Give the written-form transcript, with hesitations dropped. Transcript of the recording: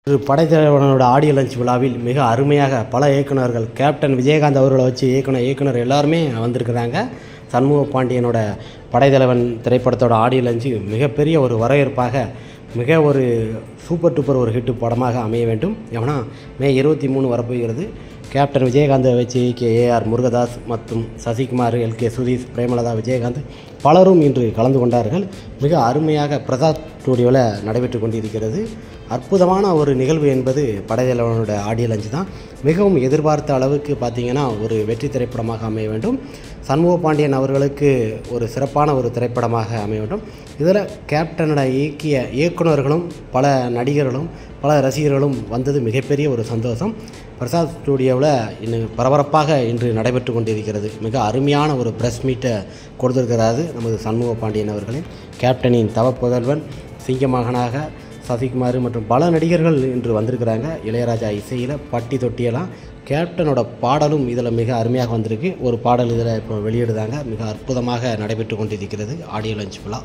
படைத்தலைவனோட audio launch விழாவில் மிக அருமையாக பல இயக்குநர்கள் கேப்டன் விஜயகாந்த் அவர்களை வச்சு இயக்குனர் எல்லாருமே வந்திருக்கிறாங்க. சண்முக பாண்டியனோட படைத்தலைவன் திரைப்படத்தோட ஆடியோ லான்ச் மிகப்பெரிய ஒரு வரவேற்பாக மிக ஒரு சூப்பர் டூப்பர் ஒரு ஹிட்டு படமாக அமைய வேண்டும். ஏன்னா மே 23 வரப்போகிறது. கேப்டன் விஜயகாந்தை வச்சு ஏஆர் முருகதாஸ் மற்றும் சசிகுமார், எல்கே சுதீஷ், பிரேமலதா, விஜயகாந்த் பலரும் இன்று கலந்து கொண்டார்கள். மிக அருமையாக பிரசாத் ஸ்டூடியோவில் நடைபெற்று கொண்டிருக்கிறது. அற்புதமான ஒரு நிகழ்வு என்பது படைத்தலைவனோட ஆடியோ லான்ச் தான். மிகவும் எதிர்பார்த்த அளவுக்கு பார்த்திங்கன்னா ஒரு வெற்றி திரைப்படமாக அமைய வேண்டும். சண்முக பாண்டியன் அவர்களுக்கு ஒரு சிறப்பான ஒரு திரைப்படமாக அமைய வேண்டும். இதில் கேப்டனோட இயக்கிய இயக்குநர்களும் பல நடிகர்களும் பல ரசிகர்களும் வந்தது மிகப்பெரிய ஒரு சந்தோஷம். பிரசாத் ஸ்டூடியோவில் இன்னும் பரபரப்பாக இன்று நடைபெற்று கொண்டிருக்கிறது. மிக அருமையான ஒரு ப்ரெஸ் மீட்டை கொடுத்திருக்கிறாரு நமது சண்முக பாண்டியன் அவர்களே. கேப்டனின் தவப்புதல்வன், சிங்கமகனாக சசிகுமார் மற்றும் பல நடிகர்கள் இன்று வந்திருக்கிறாங்க. இளையராஜா இசையில் பட்டி தொட்டியெல்லாம் கேப்டனோட பாடலும் இதில் மிக அருமையாக வந்திருக்கு. ஒரு பாடல் இதில் இப்போ வெளியிடுதாங்க. மிக அற்புதமாக நடைபெற்று கொண்டிருக்கிறது ஆடியோ லான்ச் விழா.